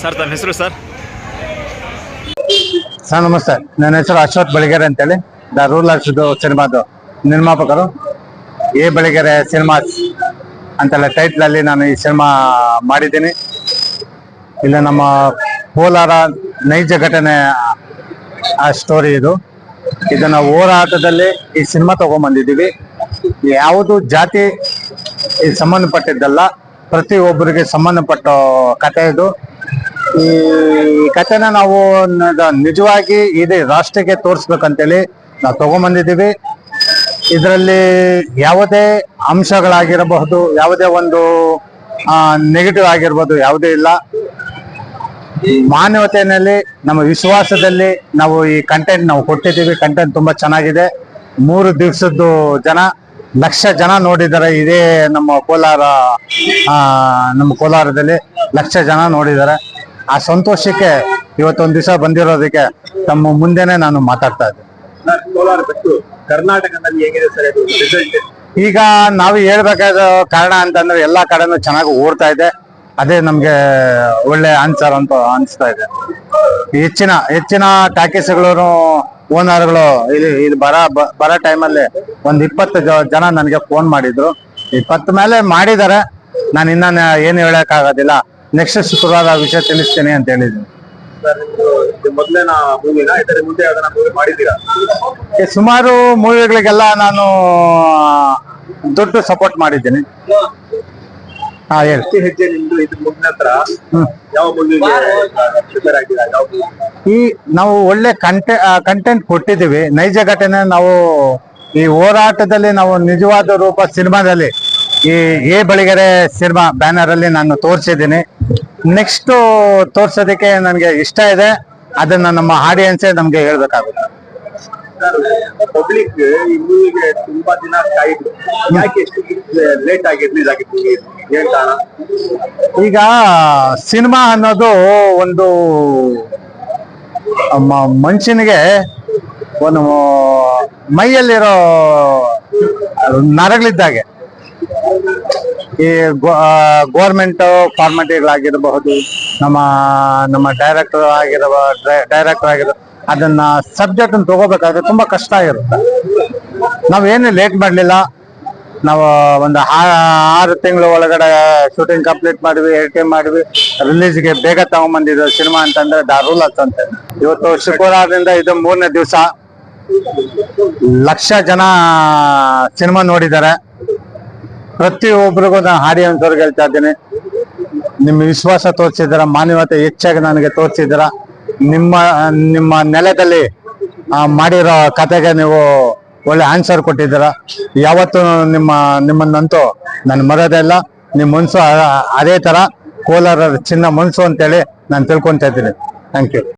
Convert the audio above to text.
Sir ತಮ್ಮ ಹೆಸರು sir? Sir ನಮಸ್ತೆ, ನನ್ನ ಹೆಸರು ಅಶ್ವಥ್ ಬಳಿಗೆರೆ ಅಂತೇಳಿ, ದ ರೂಲರ್ಸ್ ಸಿನಿಮಾದು ನಿರ್ಮಾಪಕರು. ಎ ಬಳಿಗೆರೆ ಸಿನಿಮಾಸ್ ಅಂತೆಲ್ಲ ಟೈಟ್ಲ್ ಅಲ್ಲಿ ನಾನು ಈ ಸಿನಿಮಾ ಮಾಡಿದ್ದೀನಿ. ಇಲ್ಲ ನಮ್ಮ ಕೋಲಾರ ನೈಜ ಘಟನೆ ಆ ಸ್ಟೋರಿ ಇದು. ಇದನ್ನ ಹೋರಾಟದಲ್ಲಿ ಈ ಸಿನಿಮಾ ತಗೊಂಡ್ಬಂದಿದ್ದೀವಿ. ಯಾವುದು ಜಾತಿ ಸಂಬಂಧಪಟ್ಟಿದ್ದಲ್ಲ, ಪ್ರತಿಯೊಬ್ಬರಿಗೆ ಸಂಬಂಧಪಟ್ಟ ಕಥೆ ಇದು. ಈ ಕಥೆನ ನಾವು ನಿಜವಾಗಿ ಇಡೀ ರಾಷ್ಟ್ರಕ್ಕೆ ತೋರಿಸ್ಬೇಕಂತೇಳಿ ನಾವು ತಗೊಂಡ್ಬಂದಿದ್ದೀವಿ. ಇದರಲ್ಲಿ ಯಾವುದೇ ಅಂಶಗಳಾಗಿರಬಹುದು, ಯಾವುದೇ ಒಂದು ನೆಗೆಟಿವ್ ಆಗಿರ್ಬೋದು, ಯಾವುದೇ ಇಲ್ಲ. ಮಾನವತೆಯಲ್ಲಿ, ನಮ್ಮ ವಿಶ್ವಾಸದಲ್ಲಿ ನಾವು ಈ ಕಂಟೆಂಟ್ ನಾವು ಕೊಟ್ಟಿದ್ದೀವಿ. ಕಂಟೆಂಟ್ ತುಂಬಾ ಚೆನ್ನಾಗಿದೆ. 3 ದಿವಸದ್ದು ಜನ, 1,00,000 ಜನ ನೋಡಿದ್ದಾರೆ. ಇದೇ ನಮ್ಮ ಕೋಲಾರದಲ್ಲಿ 1,00,000 ಜನ ನೋಡಿದ್ದಾರೆ. ಆ ಸಂತೋಷಕ್ಕೆ ಇವತ್ತೊಂದು ದಿವಸ ಬಂದಿರೋದಕ್ಕೆ ತಮ್ಮ ಮುಂದೆನೆ ನಾನು ಮಾತಾಡ್ತಾ ಇದ್ದೆ. ಕೋಲಾರ ಬಿಟ್ಟು ಕರ್ನಾಟಕದಲ್ಲಿ ಹೇಗಿದೆ ಸರ್ ರಿಸಲ್ಟ್? ಈಗ ನಾವು ಹೇಳ್ಬೇಕಾದ ಕಾರಣ ಅಂತಂದ್ರೆ ಎಲ್ಲಾ ಕಡೆನೂ ಚೆನ್ನಾಗಿ ಓಡ್ತಾ ಇದೆ. ಅದೇ ನಮ್ಗೆ ಒಳ್ಳೆ ಆನ್ಸರ್ ಅಂತ ಅನಿಸ್ತಾ ಇದೆ. ಹೆಚ್ಚಿನ ಟಾಕೀಸ್ಗಳು ಓನರ್ಗಳು ಇಲ್ಲಿ ಬರೋ ಟೈಮಲ್ಲಿ ಒಂದು 20 ಜನ ನನಗೆ ಫೋನ್ ಮಾಡಿದ್ರು. 20 ಮೇಲೆ ಮಾಡಿದ್ದಾರೆ. ನಾನು ಇನ್ನ ಏನು ಹೇಳಕ್ಕಾಗೋದಿಲ್ಲ. ನೆಕ್ಸ್ಟ್ ಶುಕ್ರವಾರ ವಿಷಯ ತಿಳಿಸ್ತೇನೆ ಅಂತ ಹೇಳಿದ್ದೀನಿ. ಮೊದಲೇನ ಮೂವಿನ ಇದರ ಮುಂದೆ ಅದನ್ನ ಮೂವಿ ಮಾಡಿದ್ದೀರಾ? ಸುಮಾರು ಮೂವಿಗಳಿಗೆಲ್ಲ ನಾನು ದುಡ್ಡು ಸಪೋರ್ಟ್ ಮಾಡಿದ್ದೀನಿ. ಹೇಳಿ. ಹೆಜ್ಜೆ ನಿಮ್ದು ಇದು ಮುಗಿದ ನಂತರ ಯಾವ ಮೂವಿಗೆ ಪ್ರಿಪೇರ್ ಆಗಿದ್ದೀರಾ? ಈ ನಾವು ಒಳ್ಳೆ ಕಂಟೆಂಟ್ ಕೊಟ್ಟಿದ್ದೀವಿ. ನೈಜ ಘಟನೆ ನಾವು ಈ ಹೋರಾಟದಲ್ಲಿ ನಾವು ನಿಜವಾದ ರೂಪ ಸಿನಿಮಾದಲ್ಲಿ ಈ ಎ ಬಳಿಗೆರೆ ಸಿನಿಮಾ ಬ್ಯಾನರ್ ಅಲ್ಲಿ ನಾನು ತೋರಿಸಿದ್ದೀನಿ. ನೆಕ್ಸ್ಟ್ ತೋರ್ಸೋದಕ್ಕೆ ನನಗೆ ಇಷ್ಟ ಇದೆ. ಅದನ್ನ ನಮ್ಮ ಆಡಿಯನ್ಸೇ ನಮ್ಗೆ ಹೇಳ್ಬೇಕಾಗುತ್ತೆ. ಪಬ್ಲಿಕ್ ಈ ಮೂವಿಗೆ ತುಂಬಾ ದಿನ ಕಾಯಿದ್ರು. ಯಾಕೆ ಎಷ್ಟು ಲೇಟ್ ಆಗಿ ರಿಲೀಸ್ ಆಗಿತ್ತು? ಏನ್ ಕಾರಣ? ಈಗ ಸಿನಿಮಾ ಅನ್ನೋದು ಒಂದು ಮನುಷ್ಯನಿಗೆ ಒಂದು ಮೈಯಲ್ಲಿರೋ ನರಗಳಿದ್ದಾಗೆ. ಈ ಗೌರ್ಮೆಂಟ್ ಫಾರ್ಮಾಲಿಟಿಗಳಾಗಿರಬಹುದು, ನಮ್ಮ ಡೈರೆಕ್ಟರ್ ಆಗಿರೋ ಅದನ್ನ ಸಬ್ಜೆಕ್ಟ್ ತಗೋಬೇಕಾದ್ರೆ ತುಂಬಾ ಕಷ್ಟ ಇರುತ್ತೆ. ನಾವೇನು ಲೇಟ್ ಮಾಡ್ಲಿಲ್ಲ. ನಾವು ಒಂದು 6 ತಿಂಗಳ ಒಳಗಡೆ ಶೂಟಿಂಗ್ ಕಂಪ್ಲೀಟ್ ಮಾಡಿದ್ವಿ, ಎಡಿಟಿಂಗ್ ಮಾಡಿದ್ವಿ, ರಿಲೀಸ್ಗೆ ಬೇಗ ತಗೊಂಡ್ಬಂದಿದ್ದು ಸಿನಿಮಾ ಅಂತಂದ್ರೆ ದ ರೂಲರ್ಸ್ ಅಂತ. ಇವತ್ತು ಶುಕ್ರವಾರದಿಂದ ಇದು 3ನೇ ದಿವಸ. 1,00,000 ಜನ ಸಿನಿಮಾ ನೋಡಿದ್ದಾರೆ. ಪ್ರತಿಯೊಬ್ಬರಿಗೂ ನಾನು ಆಡಿಯನ್ಸ್ ಅವ್ರಿಗೆ ಹೇಳ್ತಾ ಇದ್ದೀನಿ, ನಿಮ್ಮ ವಿಶ್ವಾಸ ತೋರಿಸಿದ್ದೀರ, ಮಾನವತೆ ಹೆಚ್ಚಾಗಿ ನನಗೆ ತೋರಿಸಿದ್ದೀರ. ನಿಮ್ಮ ನೆಲದಲ್ಲಿ ಮಾಡಿರೋ ಕತೆಗೆ ನೀವು ಒಳ್ಳೆ ಆನ್ಸರ್ ಕೊಟ್ಟಿದ್ದೀರ. ಯಾವತ್ತು ನಿಮ್ಮನ್ನಂತೂ ನಾನು ಮರೋದೇ ಇಲ್ಲ. ನಿಮ್ಮ ಮನ್ಸು ಅದೇ ತರ ಕೋಲಾರ ಚಿನ್ನ ಮನ್ಸು ಅಂತೇಳಿ ನಾನು ತಿಳ್ಕೊಂತ ಇದ್ದೀನಿ. Thank you.